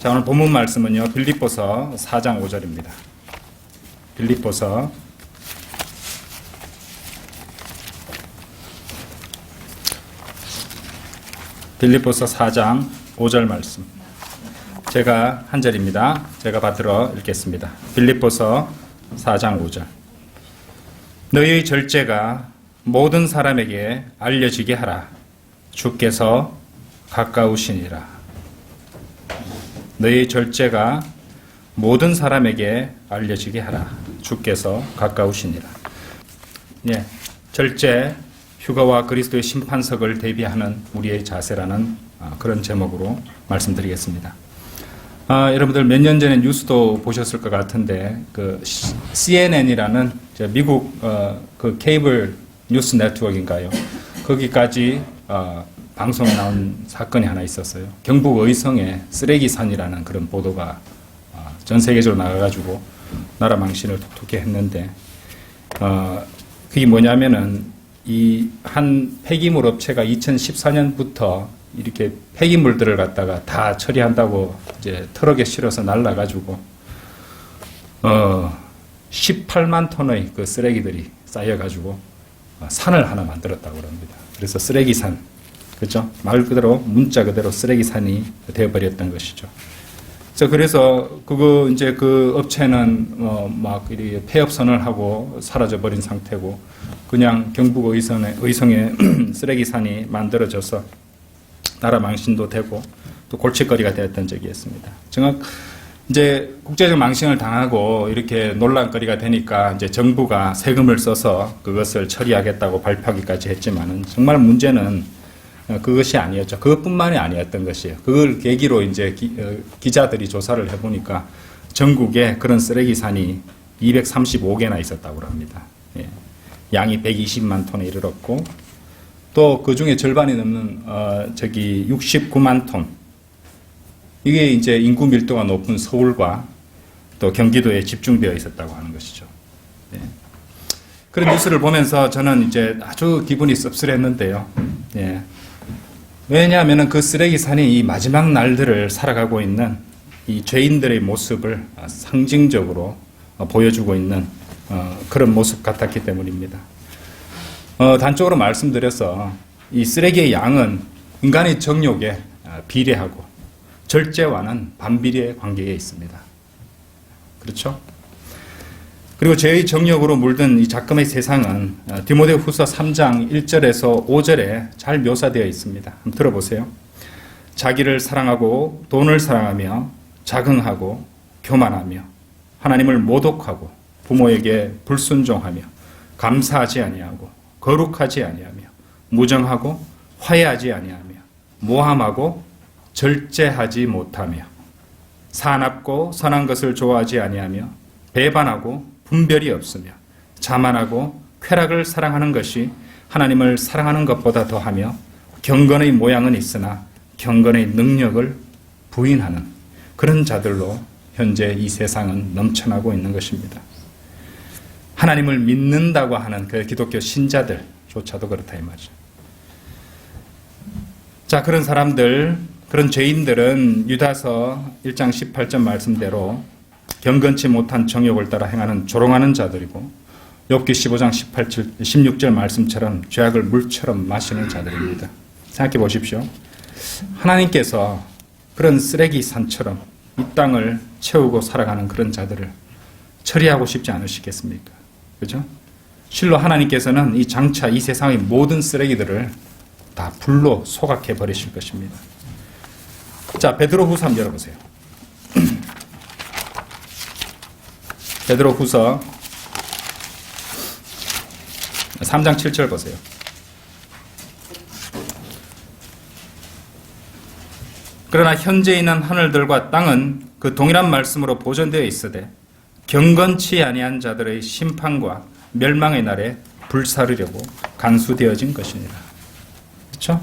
자, 오늘 본문 말씀은요, 빌립보서 4장 5절입니다. 빌립보서 4장 5절 말씀. 제가 한 절입니다. 제가 받들어 읽겠습니다. 빌립보서 4장 5절. 너희의 절제가 모든 사람에게 알려지게 하라. 주께서 가까우시니라. 너희 절제가 모든 사람에게 알려지게 하라. 주께서 가까우시니라. 예, 절제, 휴거와 그리스도의 심판석을 대비하는 우리의 자세라는 그런 제목으로 말씀드리겠습니다. 여러분들 몇 년 전에 뉴스도 보셨을 것 같은데 그 CNN이라는 미국 그 케이블 뉴스 네트워크인가요? 거기까지 방송에 나온 사건이 하나 있었어요. 경북 의성에 쓰레기산이라는 그런 보도가 전 세계적으로 나가가지고 나라 망신을 톡톡히 했는데 그게 뭐냐면은 이 한 폐기물 업체가 2014년부터 이렇게 폐기물들을 갖다가 다 처리한다고 이제 트럭에 실어서 날라가지고 18만 톤의 그 쓰레기들이 쌓여가지고 산을 하나 만들었다고 합니다. 그래서 쓰레기산, 그렇죠? 말 그대로 문자 그대로 쓰레기산이 되어버렸던 것이죠. 그래서 그거 이제 그 업체는 막 이렇게 폐업 선언하고 사라져 버린 상태고 그냥 경북 의성에 쓰레기산이 만들어져서 나라 망신도 되고 또 골칫거리가 되었던 적이 있습니다. 정확 이제 국제적 망신을 당하고 이렇게 논란거리가 되니까 이제 정부가 세금을 써서 그것을 처리하겠다고 발표하기까지 했지만은 정말 문제는 그것이 아니었죠. 그것뿐만이 아니었던 것이에요. 그걸 계기로 이제 기자들이 조사를 해보니까 전국에 그런 쓰레기산이 235개나 있었다고 합니다. 예. 양이 120만 톤에 이르렀고 또 그 중에 절반이 넘는 69만 톤. 이게 이제 인구 밀도가 높은 서울과 또 경기도에 집중되어 있었다고 하는 것이죠. 예. 그런 뉴스를 보면서 저는 이제 아주 기분이 씁쓸했는데요. 예. 왜냐하면 그 쓰레기산이 이 마지막 날들을 살아가고 있는 이 죄인들의 모습을 상징적으로 보여주고 있는 그런 모습 같았기 때문입니다. 단적으로 말씀드려서 이 쓰레기의 양은 인간의 정욕에 비례하고 절제와는 반비례의 관계에 있습니다. 그렇죠? 그리고 죄의 정욕으로 물든 이 작금의 세상은 디모데후서 3장 1절에서 5절에 잘 묘사되어 있습니다. 한번 들어보세요. 자기를 사랑하고 돈을 사랑하며 자긍하고 교만하며 하나님을 모독하고 부모에게 불순종하며 감사하지 아니하고 거룩하지 아니하며 무정하고 화해하지 아니하며 모함하고 절제하지 못하며 사납고 선한 것을 좋아하지 아니하며 배반하고 분별이 없으며 자만하고 쾌락을 사랑하는 것이 하나님을 사랑하는 것보다 더하며 경건의 모양은 있으나 경건의 능력을 부인하는 그런 자들로 현재 이 세상은 넘쳐나고 있는 것입니다. 하나님을 믿는다고 하는 그 기독교 신자들조차도 그렇다 이 말이죠. 자, 그런 사람들, 그런 죄인들은 유다서 1장 18절 말씀대로 경건치 못한 정욕을 따라 행하는 조롱하는 자들이고 욥기 15장 16절 말씀처럼 죄악을 물처럼 마시는 자들입니다. 생각해 보십시오. 하나님께서 그런 쓰레기 산처럼 이 땅을 채우고 살아가는 그런 자들을 처리하고 싶지 않으시겠습니까? 그죠? 실로 하나님께서는 이 장차 이 세상의 모든 쓰레기들을 다 불로 소각해 버리실 것입니다. 자, 베드로후서 한번 열어보세요. 베드로후서 3장 7절 보세요. 그러나 현재 있는 하늘들과 땅은 그 동일한 말씀으로 보존되어 있으되 경건치 아니한 자들의 심판과 멸망의 날에 불사르려고 간수되어진 것이니라. 그렇죠?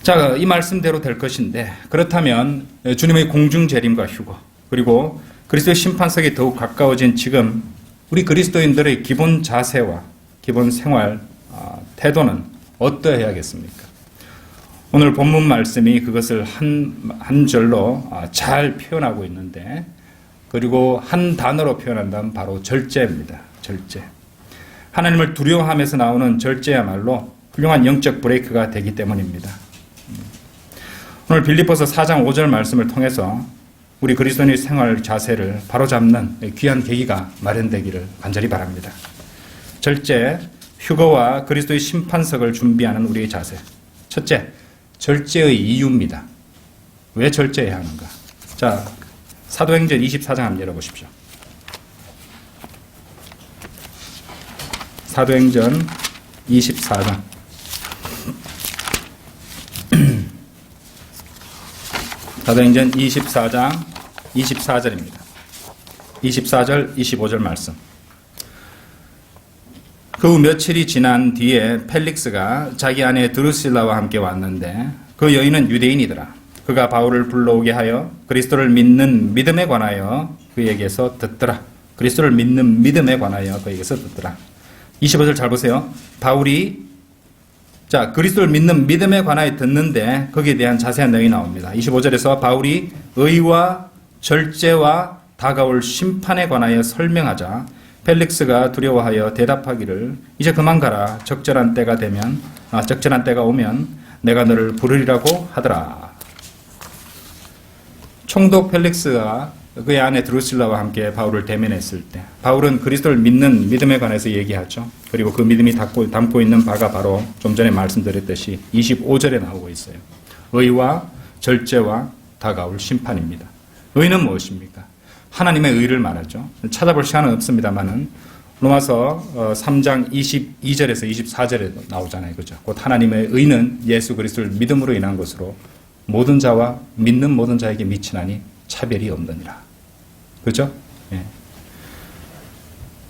자, 이 말씀대로 될 것인데 그렇다면 주님의 공중 재림과 휴거 그리고 그리스도의 심판석에 더욱 가까워진 지금 우리 그리스도인들의 기본 자세와 기본 생활 태도는 어떠해야겠습니까? 오늘 본문 말씀이 그것을 한 절로 잘 표현하고 있는데, 그리고 한 단어로 표현한다면 바로 절제입니다. 절제. 하나님을 두려워하면서 나오는 절제야말로 훌륭한 영적 브레이크가 되기 때문입니다. 오늘 빌립보서 4장 5절 말씀을 통해서 우리 그리스도인의 생활 자세를 바로잡는 귀한 계기가 마련되기를 간절히 바랍니다. 절제, 휴거와 그리스도의 심판석을 준비하는 우리의 자세. 첫째, 절제의 이유입니다. 왜 절제해야 하는가? 자, 사도행전 24장 한번 열어보십시오. 사도행전 24장. 사도행전 24장 24절입니다. 24절, 25절 말씀. 그 후 며칠이 지난 뒤에 펠릭스가 자기 아내 드루실라와 함께 왔는데 그 여인은 유대인이더라. 그가 바울을 불러오게 하여 그리스도를 믿는 믿음에 관하여 그에게서 듣더라. 그리스도를 믿는 믿음에 관하여 그에게서 듣더라. 25절 잘 보세요. 바울이 그리스도를 믿는 믿음에 관하여 듣는데 거기에 대한 자세한 내용이 나옵니다. 25절에서 바울이 의와 절제와 다가올 심판에 관하여 설명하자 펠릭스가 두려워하여 대답하기를 이제 그만 가라. 적절한 때가 오면 내가 너를 부르리라고 하더라. 총독 펠릭스가 그의 아내 드루실라와 함께 바울을 대면했을 때 바울은 그리스도를 믿는 믿음에 관해서 얘기하죠. 그리고 그 믿음이 담고 있는 바가 바로 좀 전에 말씀드렸듯이 25절에 나오고 있어요. 의와 절제와 다가올 심판입니다. 의는 무엇입니까? 하나님의 의를 말하죠. 찾아볼 시간은 없습니다만은 로마서 3장 22절에서 24절에 나오잖아요. 그죠? 곧 하나님의 의는 예수 그리스도를 믿음으로 인한 것으로 모든 자와 믿는 모든 자에게 미치나니 차별이 없느니라. 그죠? 예.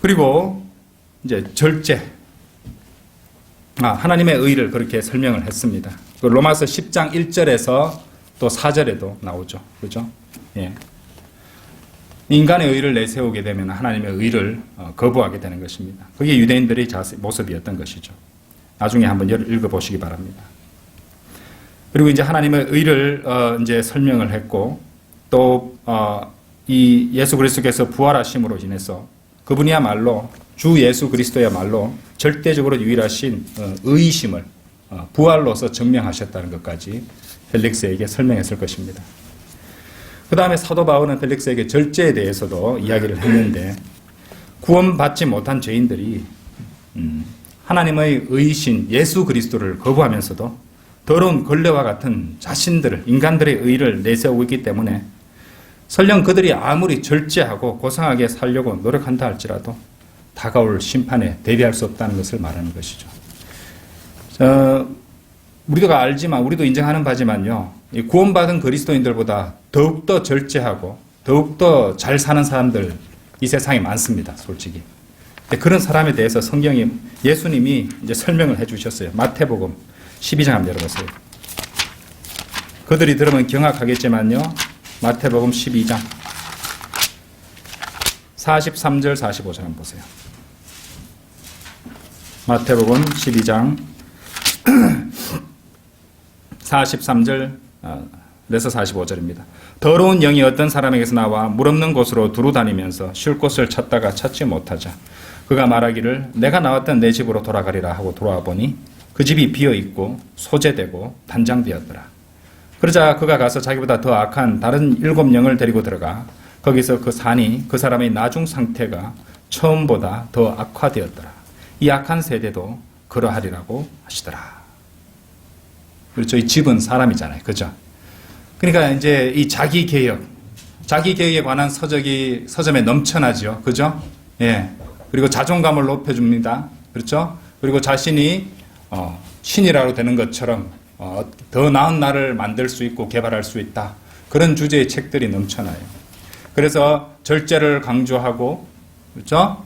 그리고 이제 절제. 하나님의 의를 그렇게 설명을 했습니다. 로마서 10장 1절에서 또 4절에도 나오죠. 그죠? 예. 인간의 의를 내세우게 되면 하나님의 의를 거부하게 되는 것입니다. 그게 유대인들의 모습이었던 것이죠. 나중에 한번 읽어보시기 바랍니다. 그리고 이제 하나님의 의를 이제 설명을 했고, 또 이 예수 그리스도께서 부활하심으로 인해서 그분이야말로 주 예수 그리스도야말로 절대적으로 유일하신 의이심을 부활로서 증명하셨다는 것까지 펠릭스에게 설명했을 것입니다. 그 다음에 사도 바울은 펠릭스에게 절제에 대해서도 이야기를 했는데, 구원받지 못한 죄인들이 하나님의 의이신 예수 그리스도를 거부하면서도 더러운 걸레와 같은 자신들을, 인간들의 의를 내세우고 있기 때문에 설령 그들이 아무리 절제하고 고상하게 살려고 노력한다 할지라도 다가올 심판에 대비할 수 없다는 것을 말하는 것이죠. 우리가 알지만, 우리도 인정하는 바지만요, 구원받은 그리스도인들보다 더욱더 절제하고 더욱더 잘 사는 사람들 이 세상에 많습니다, 솔직히. 그런 사람에 대해서 성경이, 예수님이 이제 설명을 해 주셨어요. 마태복음 12장 한번 열어보세요. 그들이 들으면 경악하겠지만요, 마태복음 12장 43절 45절 한번 보세요. 마태복음 12장 43절에서 45절입니다. 더러운 영이 어떤 사람에게서 나와 물 없는 곳으로 두루 다니면서 쉴 곳을 찾다가 찾지 못하자 그가 말하기를 내가 나왔던 내 집으로 돌아가리라 하고 돌아와 보니 그 집이 비어있고 소재되고 단장되었더라. 그러자 그가 가서 자기보다 더 악한 다른 7영을 데리고 들어가 거기서 그 사람의 나중 상태가 처음보다 더 악화되었더라. 이 악한 세대도 그러하리라고 하시더라. 그렇죠. 이 집은 사람이잖아요. 그죠? 그러니까 이제 이 자기개혁에 관한 서점에 넘쳐나죠. 그죠? 예. 그리고 자존감을 높여줍니다. 그렇죠? 그리고 자신이 신이라고 되는 것처럼 더 나은 나를 만들 수 있고 개발할 수 있다. 그런 주제의 책들이 넘쳐나요. 그래서 절제를 강조하고, 그렇죠?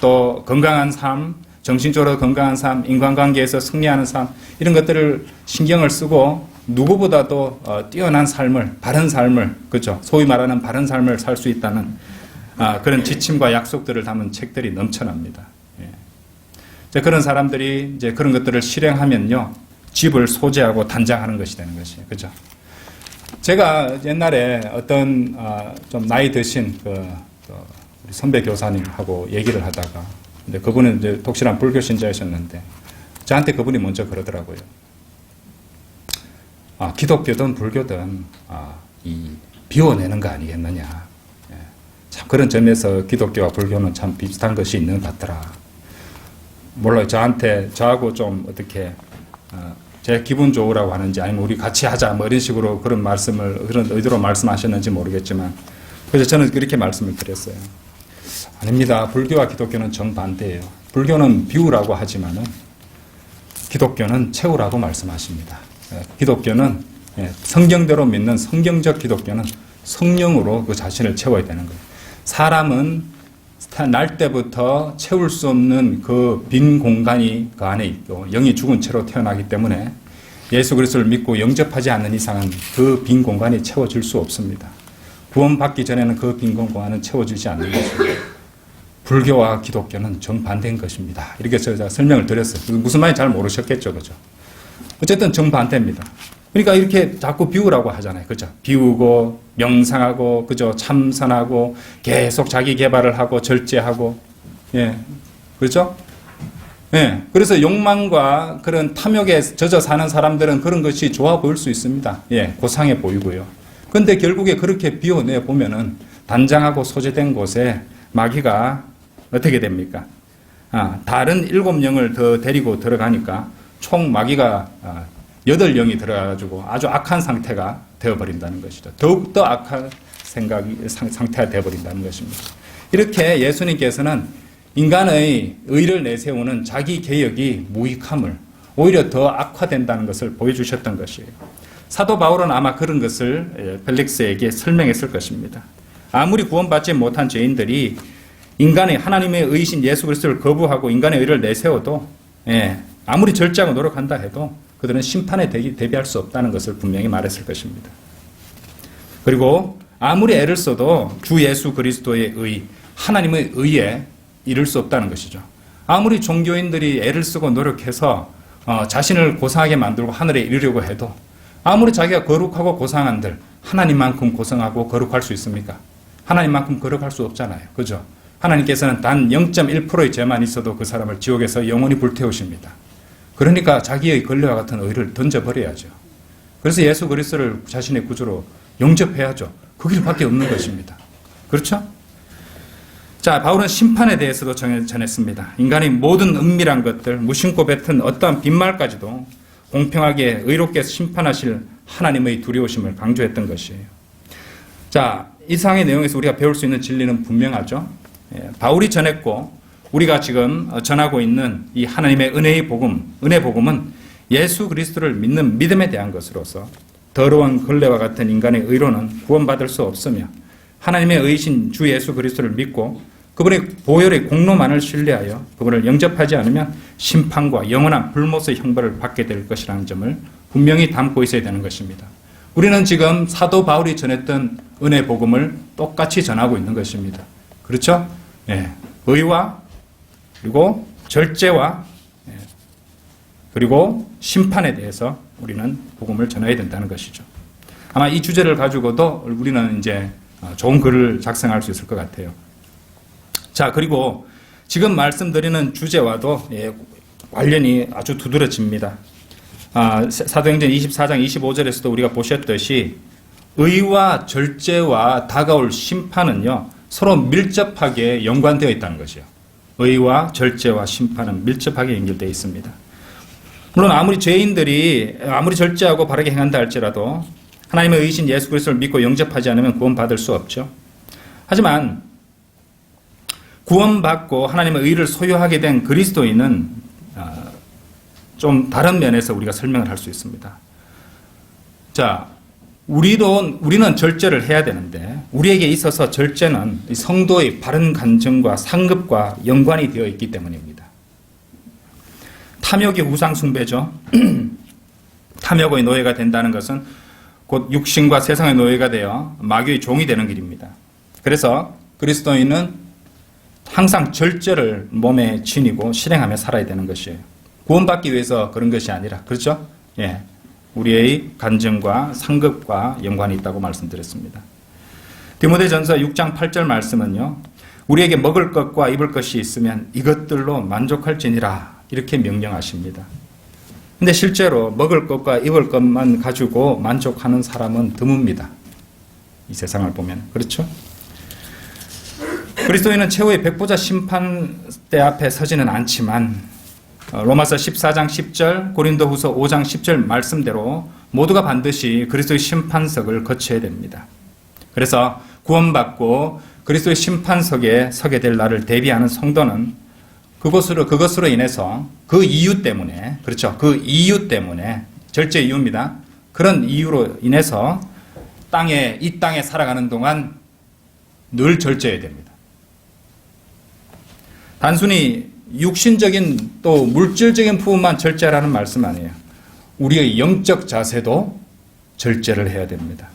또 건강한 삶, 정신적으로 건강한 삶, 인간관계에서 승리하는 삶, 이런 것들을 신경을 쓰고 누구보다도 뛰어난 삶을, 바른 삶을, 그렇죠? 소위 말하는 바른 삶을 살 수 있다는 그런 지침과 약속들을 담은 책들이 넘쳐납니다. 예. 그런 사람들이 이제 그런 것들을 실행하면요, 집을 소재하고 단장하는 것이 되는 것이에요. 그죠? 제가 옛날에 어떤 좀 나이 드신 우리 선배 교사님하고 얘기를 하다가, 근데 그분은 이제 독실한 불교 신자이셨는데 저한테 그분이 먼저 그러더라고요. 기독교든 불교든 비워내는 거 아니겠느냐. 예. 참 그런 점에서 기독교와 불교는 참 비슷한 것이 있는 것 같더라. 몰라요. 저하고 좀 어떻게 제 기분 좋으라고 하는지 아니면 우리 같이 하자 뭐 이런 식으로 그런 의도로 말씀하셨는지 모르겠지만, 그래서 저는 그렇게 말씀을 드렸어요. 아닙니다. 불교와 기독교는 정반대예요. 불교는 비우라고 하지만은 기독교는 채우라고 말씀하십니다. 기독교는 성경대로 믿는 성경적 기독교는 성령으로 그 자신을 채워야 되는 거예요. 사람은 날 때부터 채울 수 없는 그 빈 공간이 그 안에 있고 영이 죽은 채로 태어나기 때문에 예수 그리스도를 믿고 영접하지 않는 이상은 그 빈 공간이 채워질 수 없습니다. 구원받기 전에는 그 빈 공간은 채워지지 않는 것입니다. 불교와 기독교는 정반대인 것입니다. 이렇게 제가 설명을 드렸어요. 무슨 말인지 잘 모르셨겠죠, 그죠? 어쨌든 정반대입니다. 그러니까 이렇게 자꾸 비우라고 하잖아요. 그죠? 비우고, 명상하고, 그죠? 참선하고, 계속 자기 개발을 하고, 절제하고, 예. 그렇죠? 예. 그래서 욕망과 그런 탐욕에 젖어 사는 사람들은 그런 것이 좋아 보일 수 있습니다. 예. 고상해 보이고요. 근데 결국에 그렇게 비워내 보면은 단장하고 소재된 곳에 마귀가 어떻게 됩니까? 다른 7영을 더 데리고 들어가니까 총 마귀가 8영이 들어가가지고 아주 악한 상태가 되어버린다는 것이죠. 더욱더 악한 상태가 되어버린다는 것입니다. 이렇게 예수님께서는 인간의 의를 내세우는 자기 개혁이 무익함을 오히려 더 악화된다는 것을 보여주셨던 것이에요. 사도 바울은 아마 그런 것을 펠릭스에게 설명했을 것입니다. 아무리 구원받지 못한 죄인들이 인간의 하나님의 의이신 예수 그리스도를 거부하고 인간의 의를 내세워도 아무리 절제하고 노력한다 해도 그들은 심판에 대비할 수 없다는 것을 분명히 말했을 것입니다. 그리고 아무리 애를 써도 주 예수 그리스도의 의, 하나님의 의에 이를 수 없다는 것이죠. 아무리 종교인들이 애를 쓰고 노력해서 자신을 고상하게 만들고 하늘에 이르려고 해도 아무리 자기가 거룩하고 고상한들 하나님만큼 고상하고 거룩할 수 있습니까? 하나님만큼 거룩할 수 없잖아요. 그죠? 하나님께서는 단 0.1%의 죄만 있어도 그 사람을 지옥에서 영원히 불태우십니다. 그러니까 자기의 권리와 같은 의를 던져버려야죠. 그래서 예수 그리스도를 자신의 구주로 영접해야죠. 그 길밖에 없는 것입니다. 그렇죠? 자, 바울은 심판에 대해서도 전했습니다. 인간의 모든 은밀한 것들, 무심코 뱉은 어떠한 빈말까지도 공평하게 의롭게 심판하실 하나님의 두려우심을 강조했던 것이에요. 자, 이상의 내용에서 우리가 배울 수 있는 진리는 분명하죠. 바울이 전했고 우리가 지금 전하고 있는 이 하나님의 은혜의 복음, 은혜 복음은 예수 그리스도를 믿는 믿음에 대한 것으로서 더러운 걸레와 같은 인간의 의로는 구원받을 수 없으며 하나님의 의이신 주 예수 그리스도를 믿고 그분의 보혈의 공로만을 신뢰하여 그분을 영접하지 않으면 심판과 영원한 불못의 형벌을 받게 될 것이라는 점을 분명히 담고 있어야 되는 것입니다. 우리는 지금 사도 바울이 전했던 은혜 복음을 똑같이 전하고 있는 것입니다. 그렇죠? 의와 그리고 절제와 그리고 심판에 대해서 우리는 복음을 전해야 된다는 것이죠. 아마 이 주제를 가지고도 우리는 이제 좋은 글을 작성할 수 있을 것 같아요. 자, 그리고 지금 말씀드리는 주제와도 관련이 아주 두드러집니다. 사도행전 24장 25절에서도 우리가 보셨듯이 의와 절제와 다가올 심판은요 서로 밀접하게 연관되어 있다는 것이요. 의와 절제와 심판은 밀접하게 연결되어 있습니다. 물론 아무리 죄인들이 아무리 절제하고 바르게 행한다 할지라도 하나님의 의이신 예수 그리스도를 믿고 영접하지 않으면 구원받을 수 없죠. 하지만 구원받고 하나님의 의를 소유하게 된 그리스도인은 좀 다른 면에서 우리가 설명을 할 수 있습니다. 자, 우리는 절제를 해야 되는데 우리에게 있어서 절제는 성도의 바른 간증과 상급과 연관이 되어 있기 때문입니다. 탐욕이 우상 숭배죠. 탐욕의 노예가 된다는 것은 곧 육신과 세상의 노예가 되어 마귀의 종이 되는 길입니다. 그래서 그리스도인은 항상 절제를 몸에 지니고 실행하며 살아야 되는 것이에요. 구원받기 위해서 그런 것이 아니라, 그렇죠? 예, 우리의 간증과 상급과 연관이 있다고 말씀드렸습니다. 디모데전서 6장 8절 말씀은요, 우리에게 먹을 것과 입을 것이 있으면 이것들로 만족할지니라 이렇게 명령하십니다. 근데 실제로 먹을 것과 입을 것만 가지고 만족하는 사람은 드뭅니다. 이 세상을 보면. 그렇죠? 그리스도인은 최후의 백보자 심판대 앞에 서지는 않지만 로마서 14장 10절, 고린도후서 5장 10절 말씀대로 모두가 반드시 그리스도의 심판석을 거쳐야 됩니다. 그래서 구원받고 그리스도의 심판석에 서게 될 날을 대비하는 성도는 그것으로 인해서 그 이유 때문에, 그렇죠? 그 이유 때문에, 절제 이유입니다. 그런 이유로 인해서 이 땅에 살아가는 동안 늘 절제해야 됩니다. 단순히 육신적인 또 물질적인 부분만 절제하라는 말씀 아니에요. 우리의 영적 자세도 절제를 해야 됩니다.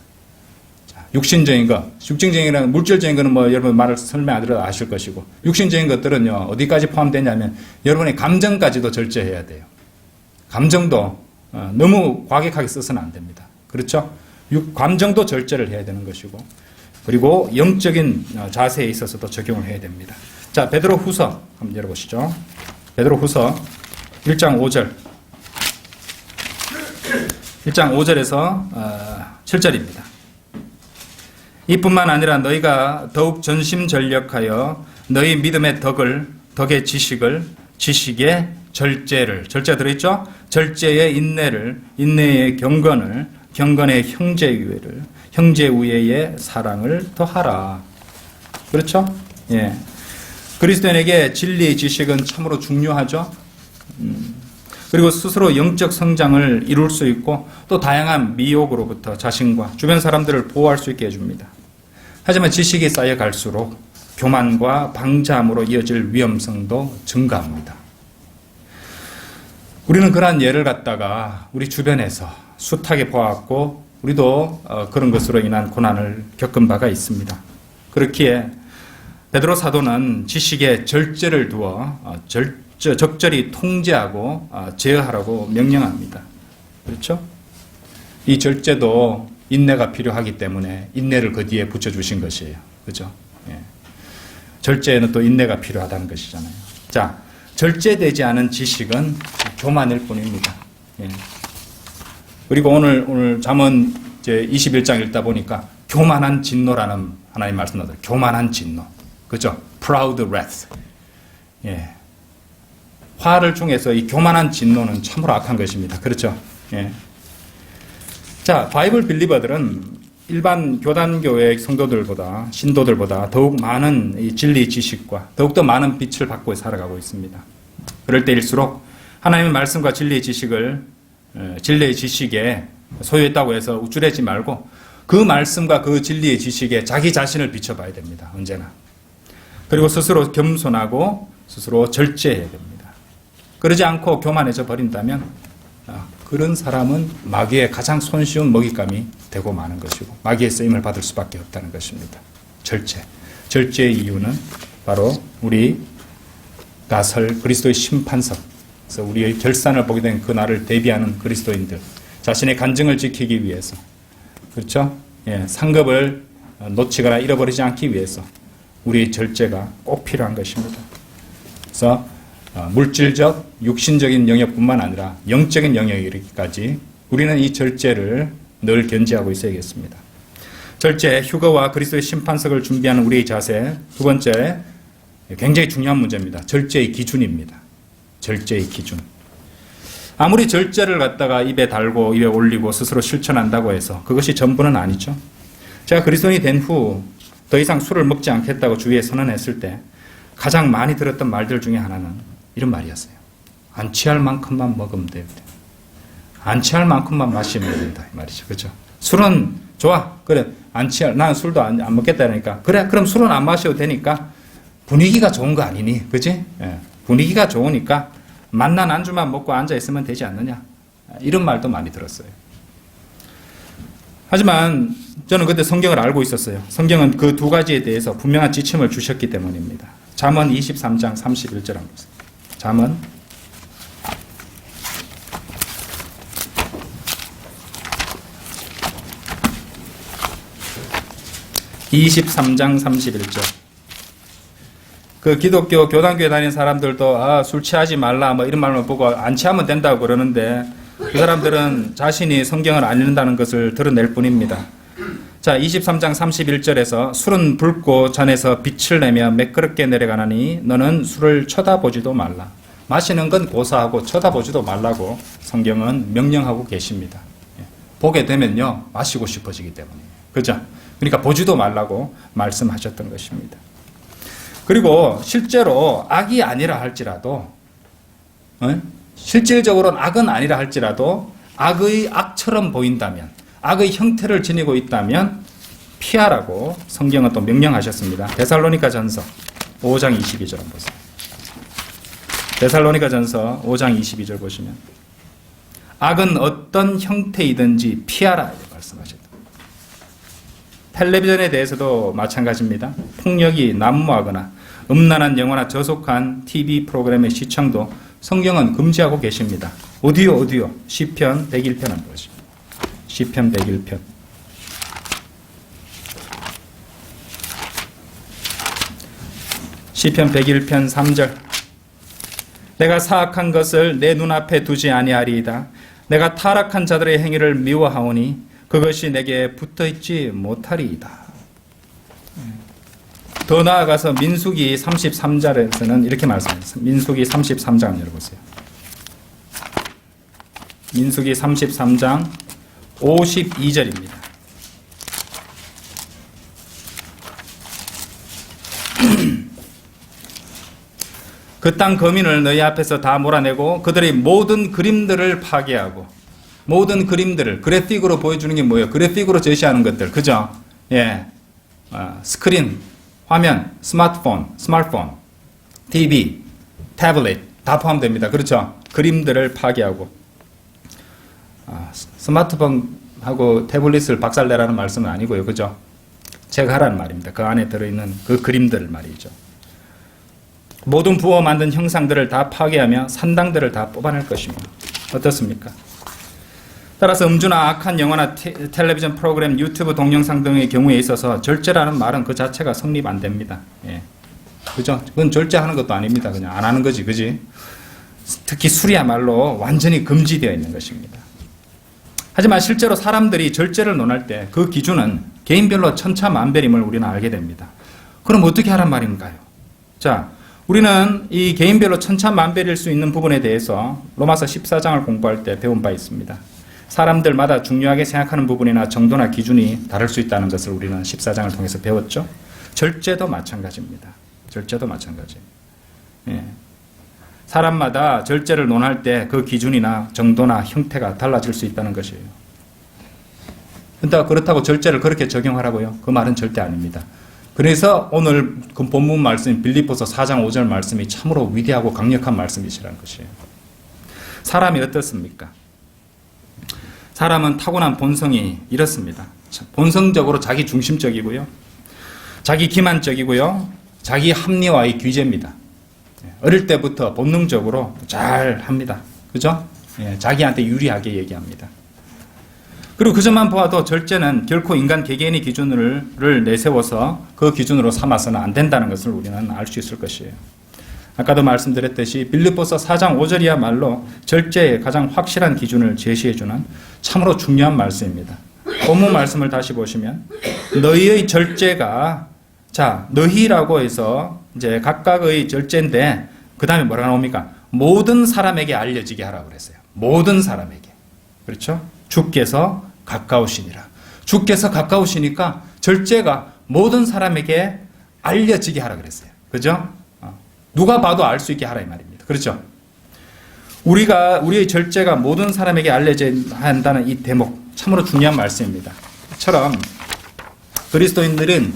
육신적인 것, 육신적인 물질적인 것은 뭐 여러분 말을 설명 안 드려도 아실 것이고, 육신적인 것들은요 어디까지 포함되냐면 여러분의 감정까지도 절제해야 돼요. 감정도 너무 과격하게 써서는 안 됩니다. 그렇죠? 감정도 절제를 해야 되는 것이고, 그리고 영적인 자세에 있어서도 적용을 해야 됩니다. 자, 베드로후서 한번 열어보시죠. 베드로후서 1장 5절, 1장 5절에서 7절입니다. 이뿐만 아니라 너희가 더욱 전심전력하여 너희 믿음의 덕의 지식을, 지식의 절제 들어있죠? 절제의 인내를, 인내의 경건을, 경건의 형제우애를, 형제우애의 사랑을 더하라. 그렇죠? 예. 그리스도인에게 진리의 지식은 참으로 중요하죠. 그리고 스스로 영적 성장을 이룰 수 있고 또 다양한 미혹으로부터 자신과 주변 사람들을 보호할 수 있게 해줍니다. 하지만 지식이 쌓여갈수록 교만과 방자함으로 이어질 위험성도 증가합니다. 우리는 그러한 예를 갖다가 우리 주변에서 숱하게 보았고 우리도 그런 것으로 인한 고난을 겪은 바가 있습니다. 그렇기에 베드로 사도는 지식에 절제를 두어 적절히 통제하고 제어하라고 명령합니다. 그렇죠? 이 절제도 인내가 필요하기 때문에 인내를 그 뒤에 붙여주신 것이에요. 그죠? 예. 절제에는 또 인내가 필요하다는 것이잖아요. 자, 절제되지 않은 지식은 교만일 뿐입니다. 예. 그리고 오늘 잠언 21장 읽다 보니까 교만한 진노라는 하나님 말씀 나와요. 교만한 진노. 그죠? Proud wrath. 예. 화를 중에서 이 교만한 진노는 참으로 악한 것입니다. 그렇죠? 예. 자, 바이블 빌리버들은 일반 교단교회 성도들보다, 신도들보다 더욱 많은 이 진리 지식과 더욱더 많은 빛을 받고 살아가고 있습니다. 그럴 때일수록 하나님의 말씀과 진리의 지식에 소유했다고 해서 우쭐해지 말고 그 말씀과 그 진리의 지식에 자기 자신을 비춰봐야 됩니다. 언제나. 그리고 스스로 겸손하고 스스로 절제해야 됩니다. 그러지 않고 교만해져 버린다면 그런 사람은 마귀의 가장 손쉬운 먹잇감이 되고 마는 것이고 마귀의 쓰임을 받을 수밖에 없다는 것입니다. 절제. 절제의 이유는 바로 우리가 설 그리스도의 심판석, 그래서 우리의 결산을 보게 된 그 날을 대비하는 그리스도인들, 자신의 간증을 지키기 위해서, 그렇죠? 예, 상급을 놓치거나 잃어버리지 않기 위해서 우리의 절제가 꼭 필요한 것입니다. 그래서 물질적, 육신적인 영역뿐만 아니라 영적인 영역에 이르기까지 우리는 이 절제를 늘 견지하고 있어야겠습니다. 절제, 휴거와 그리스도의 심판석을 준비하는 우리의 자세. 두 번째, 굉장히 중요한 문제입니다. 절제의 기준입니다. 절제의 기준. 아무리 절제를 갖다가 입에 달고 입에 올리고 스스로 실천한다고 해서 그것이 전부는 아니죠. 제가 그리스도인이 된 후 더 이상 술을 먹지 않겠다고 주위에 선언했을 때 가장 많이 들었던 말들 중에 하나는 이런 말이었어요. 안 취할 만큼만 먹으면 돼요. 안 취할 만큼만 마시면 된다. 이 말이죠. 그렇죠? 술은 좋아. 그래. 난 술도 안 먹겠다니까. 그래. 그럼 술은 안 마셔도 되니까 분위기가 좋은 거 아니니? 그지? 예. 분위기가 좋으니까 맛난 안주만 먹고 앉아 있으면 되지 않느냐? 이런 말도 많이 들었어요. 하지만 저는 그때 성경을 알고 있었어요. 성경은 그 두 가지에 대해서 분명한 지침을 주셨기 때문입니다. 잠언 23장 31절 한번 보세요. 잠언 23장 31절. 그 기독교 교단교회 다니는 사람들도 술 취하지 말라 뭐 이런 말만 보고 안 취하면 된다고 그러는데 그 사람들은 자신이 성경을 안 읽는다는 것을 드러낼 뿐입니다. 자, 23장 31절에서 술은 붉고 잔에서 빛을 내며 매끄럽게 내려가나니 너는 술을 쳐다보지도 말라. 마시는 건 고사하고 쳐다보지도 말라고 성경은 명령하고 계십니다. 보게 되면요 마시고 싶어지기 때문이에요. 그죠? 그러니까 보지도 말라고 말씀하셨던 것입니다. 그리고 실제로 악이 아니라 할지라도 실질적으로는 악은 아니라 할지라도 악의 악처럼 보인다면 악의 형태를 지니고 있다면 피하라고 성경은 또 명령하셨습니다. 데살로니가 전서 5장 22절 한번 보세요. 데살로니가 전서 5장 22절 보시면 악은 어떤 형태이든지 피하라 이렇게 말씀하셨다. 텔레비전에 대해서도 마찬가지입니다. 폭력이 난무하거나 음란한 영화나 저속한 TV 프로그램의 시청도 성경은 금지하고 계십니다. 오디오 시편 101편 한번 보시죠. 시편 101편. 시편 101편 3절. 내가 사악한 것을 내 눈앞에 두지 아니하리이다. 내가 타락한 자들의 행위를 미워하오니 그것이 내게 붙어있지 못하리이다. 더 나아가서 민수기 33절에서는 이렇게 말씀합니다. 민수기 33장 열어보세요. 민수기 33장 52절입니다. 그 땅 거민을 너희 앞에서 다 몰아내고 그들의 모든 그림들을 파괴하고 모든 그림들을 그래픽으로 보여주는 게 뭐예요? 그래픽으로 제시하는 것들. 그죠? 예. 스크린, 화면, 스마트폰, TV, 태블릿 다 포함됩니다. 그렇죠? 그림들을 파괴하고 스마트폰하고 태블릿을 박살내라는 말씀은 아니고요. 그죠? 제거하라는 말입니다. 그 안에 들어있는 그 그림들 말이죠. 모든 부어 만든 형상들을 다 파괴하며 산당들을 다 뽑아낼 것입니다. 어떻습니까? 따라서 음주나 악한 영화나 텔레비전 프로그램, 유튜브 동영상 등의 경우에 있어서 절제라는 말은 그 자체가 성립 안 됩니다. 예. 그죠? 그건 절제하는 것도 아닙니다. 그냥 안 하는 거지, 그지? 특히 술이야말로 완전히 금지되어 있는 것입니다. 하지만 실제로 사람들이 절제를 논할 때 그 기준은 개인별로 천차만별임을 우리는 알게 됩니다. 그럼 어떻게 하란 말인가요? 자, 우리는 이 개인별로 천차만별일 수 있는 부분에 대해서 로마서 14장을 공부할 때 배운 바 있습니다. 사람들마다 중요하게 생각하는 부분이나 정도나 기준이 다를 수 있다는 것을 우리는 14장을 통해서 배웠죠. 절제도 마찬가지입니다. 절제도 마찬가지. 예. 사람마다 절제를 논할 때 그 기준이나 정도나 형태가 달라질 수 있다는 것이에요. 그렇다고 절제를 그렇게 적용하라고요? 그 말은 절대 아닙니다. 그래서 오늘 그 본문 말씀 빌립보서 4장 5절 말씀이 참으로 위대하고 강력한 말씀이시라는 것이에요. 사람이 어떻습니까? 사람은 타고난 본성이 이렇습니다. 본성적으로 자기 중심적이고요. 자기 기만적이고요. 자기 합리화의 규제입니다. 어릴 때부터 본능적으로 잘 합니다. 그죠? 예, 자기한테 유리하게 얘기합니다. 그리고 그 점만 보아도 절제는 결코 인간 개개인의 기준을 내세워서 그 기준으로 삼아서는 안 된다는 것을 우리는 알 수 있을 것이에요. 아까도 말씀드렸듯이 빌립보서 4장 5절이야말로 절제의 가장 확실한 기준을 제시해주는 참으로 중요한 말씀입니다. 본문 말씀을 다시 보시면 너희의 절제가 너희라고 해서 이제 각각의 절제인데 그 다음에 뭐라 나옵니까? 모든 사람에게 알려지게 하라고 그랬어요. 모든 사람에게. 그렇죠? 주께서 가까우시니라. 주께서 가까우시니까 절제가 모든 사람에게 알려지게 하라 그랬어요. 그죠? 누가 봐도 알 수 있게 하라 이 말입니다. 그렇죠? 우리의 절제가 모든 사람에게 알려져야 한다는 이 대목 참으로 중요한 말씀입니다. 처럼 그리스도인들은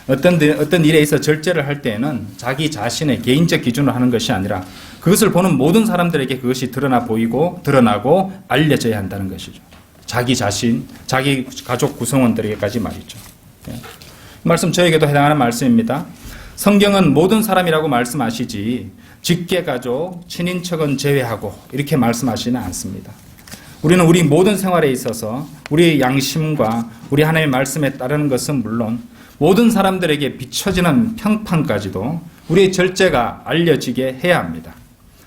어떤 일에 있어 절제를 할 때에는 자기 자신의 개인적 기준으로 하는 것이 아니라 그것을 보는 모든 사람들에게 그것이 드러나고 알려져야 한다는 것이죠. 자기 자신, 자기 가족 구성원들에게까지 말이죠. 이 말씀 저에게도 해당하는 말씀입니다. 성경은 모든 사람이라고 말씀하시지 직계가족, 친인척은 제외하고 이렇게 말씀하시지는 않습니다. 우리는 우리 모든 생활에 있어서 우리의 양심과 우리 하나님의 말씀에 따르는 것은 물론 모든 사람들에게 비춰지는 평판까지도 우리의 절제가 알려지게 해야 합니다.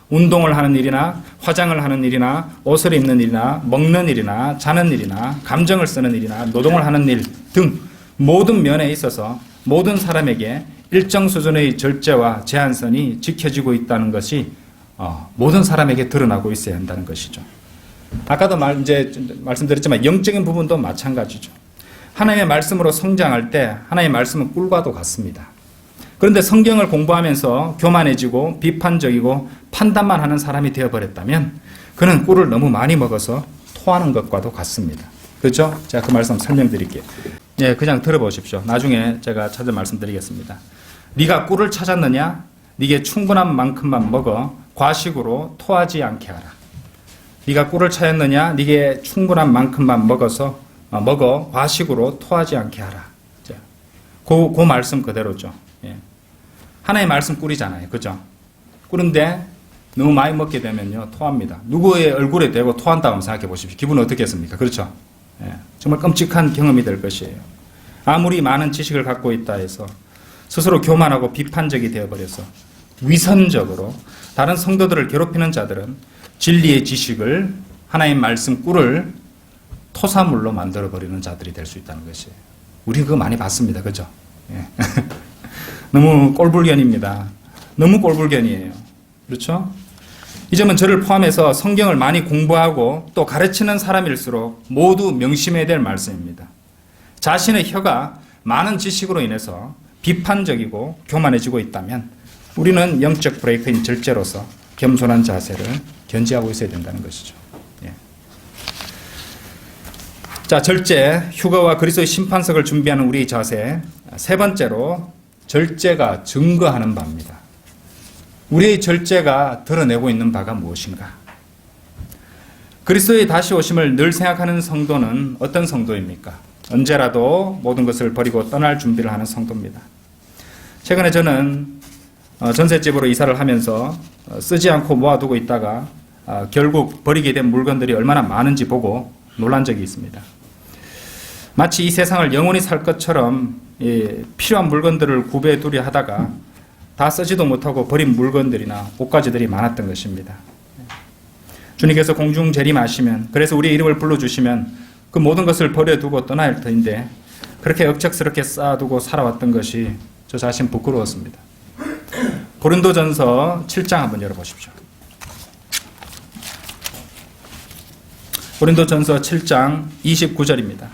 운동을 하는 일이나 화장을 하는 일이나 옷을 입는 일이나 먹는 일이나 자는 일이나 감정을 쓰는 일이나 노동을 하는 일 등 모든 면에 있어서 모든 사람에게 일정 수준의 절제와 제한선이 지켜지고 있다는 것이 모든 사람에게 드러나고 있어야 한다는 것이죠. 아까도 말씀드렸지만 영적인 부분도 마찬가지죠. 하나님의 말씀으로 성장할 때 하나님의 말씀은 꿀과도 같습니다. 그런데 성경을 공부하면서 교만해지고 비판적이고 판단만 하는 사람이 되어버렸다면 그는 꿀을 너무 많이 먹어서 토하는 것과도 같습니다. 그렇죠? 제가 그 말씀 설명드릴게요. 예, 그냥 들어보십시오. 나중에 제가 찾아 말씀드리겠습니다. 네가 꿀을 찾았느냐? 네게 충분한 만큼만 먹어 과식으로 토하지 않게 하라. 네가 꿀을 찾았느냐? 네게 충분한 만큼만 먹어 과식으로 토하지 않게 하라. 그 말씀 그대로죠. 예. 하나의 말씀 꿀이잖아요. 그죠? 꿀인데 너무 많이 먹게 되면요 토합니다. 누구의 얼굴에 대고 토한다고 생각해 보십시오. 기분은 어떻겠습니까? 그렇죠? 예. 정말 끔찍한 경험이 될 것이에요. 아무리 많은 지식을 갖고 있다 해서 스스로 교만하고 비판적이 되어버려서 위선적으로 다른 성도들을 괴롭히는 자들은 진리의 지식을 하나의 말씀 꿀을 토사물로 만들어버리는 자들이 될 수 있다는 것이에요. 우리는 그거 많이 봤습니다. 그죠? 예. 너무 꼴불견입니다. 너무 꼴불견이에요. 그렇죠? 이 점은 저를 포함해서 성경을 많이 공부하고 또 가르치는 사람일수록 모두 명심해야 될 말씀입니다. 자신의 혀가 많은 지식으로 인해서 비판적이고 교만해지고 있다면 우리는 영적 브레이크인 절제로서 겸손한 자세를 견지하고 있어야 된다는 것이죠. 예. 자, 절제, 휴거와 그리스도의 심판석을 준비하는 우리의 자세. 세 번째로 절제가 증거하는 바입니다. 우리의 절제가 드러내고 있는 바가 무엇인가? 그리스도의 다시 오심을 늘 생각하는 성도는 어떤 성도입니까? 언제라도 모든 것을 버리고 떠날 준비를 하는 성도입니다. 최근에 저는 전셋집으로 이사를 하면서 쓰지 않고 모아두고 있다가 결국 버리게 된 물건들이 얼마나 많은지 보고 놀란 적이 있습니다. 마치 이 세상을 영원히 살 것처럼 필요한 물건들을 구배두려 하다가 다 쓰지도 못하고 버린 물건들이나 옷가지들이 많았던 것입니다. 주님께서 공중 재림하시면, 그래서 우리의 이름을 불러주시면 그 모든 것을 버려두고 떠날 터인데 그렇게 억척스럽게 쌓아두고 살아왔던 것이 저 자신 부끄러웠습니다. 고린도전서 7장 한번 열어보십시오. 고린도전서 7장 29절입니다.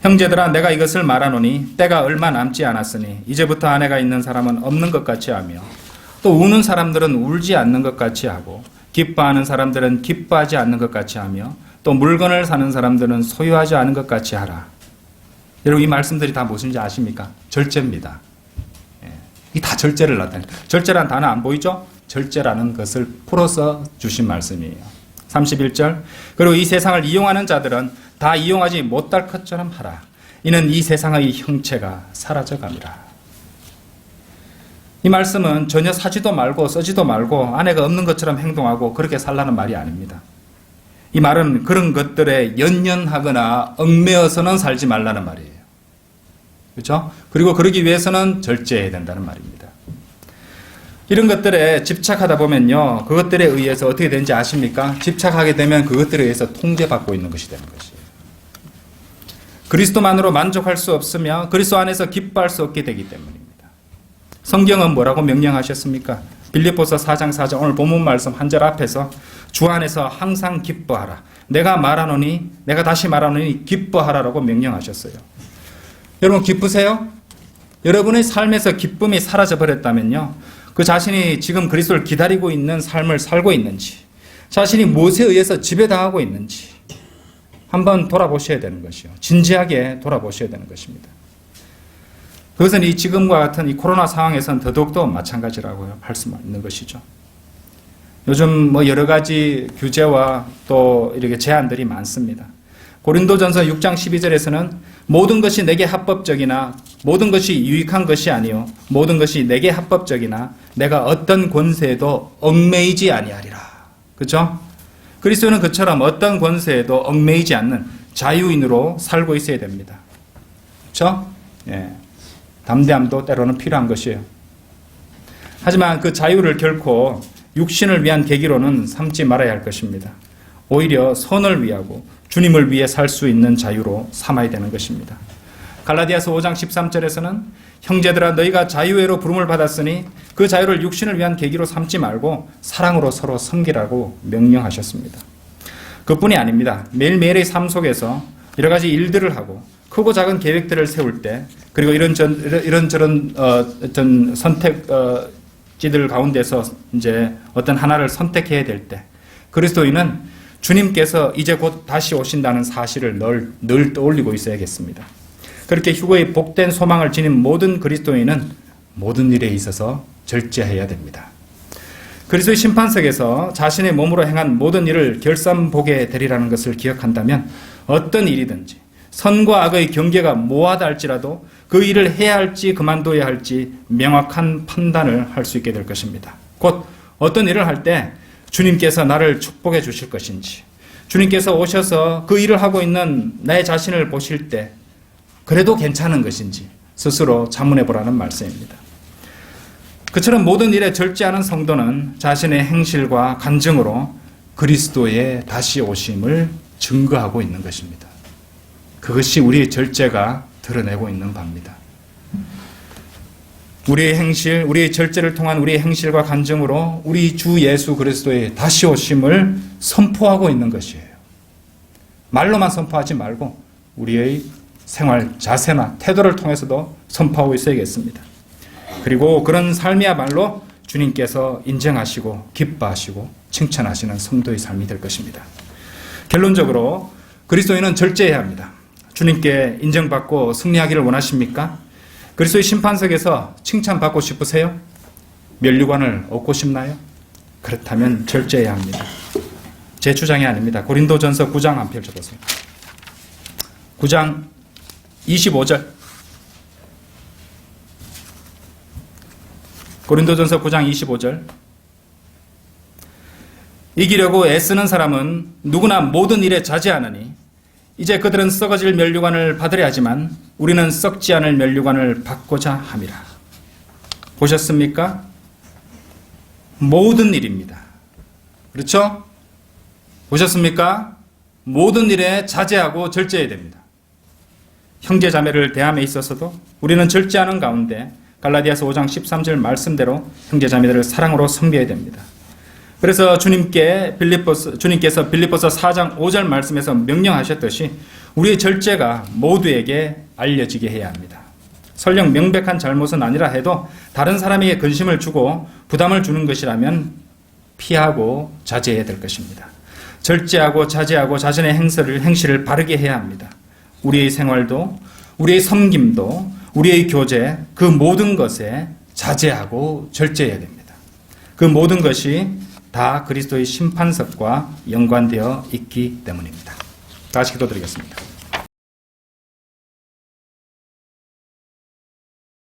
형제들아, 내가 이것을 말하노니 때가 얼마 남지 않았으니 이제부터 아내가 있는 사람은 없는 것 같이 하며 또 우는 사람들은 울지 않는 것 같이 하고 기뻐하는 사람들은 기뻐하지 않는 것 같이 하며 또 물건을 사는 사람들은 소유하지 않은 것 같이 하라. 여러분, 이 말씀들이 다 무엇인지 아십니까? 절제입니다. 이 다 절제를 나타내요. 절제란 단어 안 보이죠? 절제라는 것을 풀어서 주신 말씀이에요. 31절. 그리고 이 세상을 이용하는 자들은 다 이용하지 못할 것처럼 하라. 이는 이 세상의 형체가 사라져갑니다. 이 말씀은 전혀 사지도 말고 쓰지도 말고 아내가 없는 것처럼 행동하고 그렇게 살라는 말이 아닙니다. 이 말은 그런 것들에 연연하거나 얽매여서는 살지 말라는 말이에요. 그렇죠? 그리고 그러기 위해서는 절제해야 된다는 말입니다. 이런 것들에 집착하다 보면요, 그것들에 의해서 어떻게 되는지 아십니까? 집착하게 되면 그것들에 의해서 통제받고 있는 것이 되는 것이에요. 그리스도만으로 만족할 수 없으며 그리스도 안에서 기뻐할 수 없게 되기 때문입니다. 성경은 뭐라고 명령하셨습니까? 빌립보서 4장 4절 오늘 본문 말씀 한 절 앞에서 주 안에서 항상 기뻐하라. 내가 다시 말하노니 기뻐하라라고 명령하셨어요. 여러분, 기쁘세요? 여러분의 삶에서 기쁨이 사라져버렸다면요, 그 자신이 지금 그리스도를 기다리고 있는 삶을 살고 있는지, 자신이 무엇에 의해서 지배당하고 있는지 한번 돌아보셔야 되는 것이요. 진지하게 돌아보셔야 되는 것입니다. 그것은 이 지금과 같은 이 코로나 상황에서는 더더욱더 마찬가지라고 할 수 있는 것이죠. 요즘 여러 가지 규제와 또 이렇게 제한들이 많습니다. 고린도전서 6장 12절에서는 모든 것이 내게 합법적이나 모든 것이 유익한 것이 아니요 모든 것이 내게 합법적이나 내가 어떤 권세에도 얽매이지 아니하리라. 그렇죠? 그리스도는 그처럼 어떤 권세에도 얽매이지 않는 자유인으로 살고 있어야 됩니다. 그렇죠? 담대함도 때로는 필요한 것이에요. 하지만 그 자유를 결코 육신을 위한 계기로는 삼지 말아야 할 것입니다. 오히려 선을 위하고 주님을 위해 살 수 있는 자유로 삼아야 되는 것입니다. 갈라디아서 5장 13절에서는 형제들아 너희가 자유회로 부름을 받았으니 그 자유를 육신을 위한 계기로 삼지 말고 사랑으로 서로 섬기라고 명령하셨습니다. 그뿐이 아닙니다. 매일매일의 삶 속에서 여러 가지 일들을 하고 크고 작은 계획들을 세울 때 그리고 이런저런 어떤 선택지들 가운데서 이제 어떤 하나를 선택해야 될 때 그리스도인은 주님께서 이제 곧 다시 오신다는 사실을 늘 떠올리고 있어야겠습니다. 그렇게 휴거의 복된 소망을 지닌 모든 그리스도인은 모든 일에 있어서 절제해야 됩니다. 그리스도의 심판석에서 자신의 몸으로 행한 모든 일을 결산보게 되리라는 것을 기억한다면 어떤 일이든지 선과 악의 경계가 모호하다 할지라도 그 일을 해야 할지 그만둬야 할지 명확한 판단을 할 수 있게 될 것입니다. 곧 어떤 일을 할 때 주님께서 나를 축복해 주실 것인지 주님께서 오셔서 그 일을 하고 있는 나의 자신을 보실 때 그래도 괜찮은 것인지 스스로 자문해 보라는 말씀입니다. 그처럼 모든 일에 절제하는 성도는 자신의 행실과 간증으로 그리스도의 다시 오심을 증거하고 있는 것입니다. 그것이 우리의 절제가 드러내고 있는 바입니다. 우리의 행실, 우리의 절제를 통한 우리의 행실과 간증으로 우리 주 예수 그리스도의 다시 오심을 선포하고 있는 것이에요. 말로만 선포하지 말고 우리의 생활 자세나 태도를 통해서도 선포하고 있어야겠습니다. 그리고 그런 삶이야말로 주님께서 인정하시고 기뻐하시고 칭찬하시는 성도의 삶이 될 것입니다. 결론적으로 그리스도인은 절제해야 합니다. 주님께 인정받고 승리하기를 원하십니까? 그리스도의 심판석에서 칭찬받고 싶으세요? 면류관을 얻고 싶나요? 그렇다면 절제해야 합니다. 제 주장이 아닙니다. 고린도전서 9장 한 펼쳐보세요. 9장 25절. 고린도전서 9장 25절. 이기려고 애쓰는 사람은 누구나 모든 일에 자제하느니 이제 그들은 썩어질 면류관을 받으려 하지만 우리는 썩지 않을 면류관을 받고자 함이라. 보셨습니까? 모든 일입니다. 그렇죠? 보셨습니까? 모든 일에 자제하고 절제해야 됩니다. 형제 자매를 대함에 있어서도 우리는 절제하는 가운데 갈라디아서 5장 13절 말씀대로 형제 자매들을 사랑으로 섬겨야 됩니다. 그래서 주님께서 빌립보서 4장 5절 말씀에서 명령하셨듯이 우리의 절제가 모두에게 알려지게 해야 합니다. 설령 명백한 잘못은 아니라 해도 다른 사람에게 근심을 주고 부담을 주는 것이라면 피하고 자제해야 될 것입니다. 절제하고 자제하고 자신의 행실을 바르게 해야 합니다. 우리의 생활도 우리의 섬김도 우리의 교제 그 모든 것에 자제하고 절제해야 됩니다. 그 모든 것이 다 그리스도의 심판석과 연관되어 있기 때문입니다. 다시 기도드리겠습니다.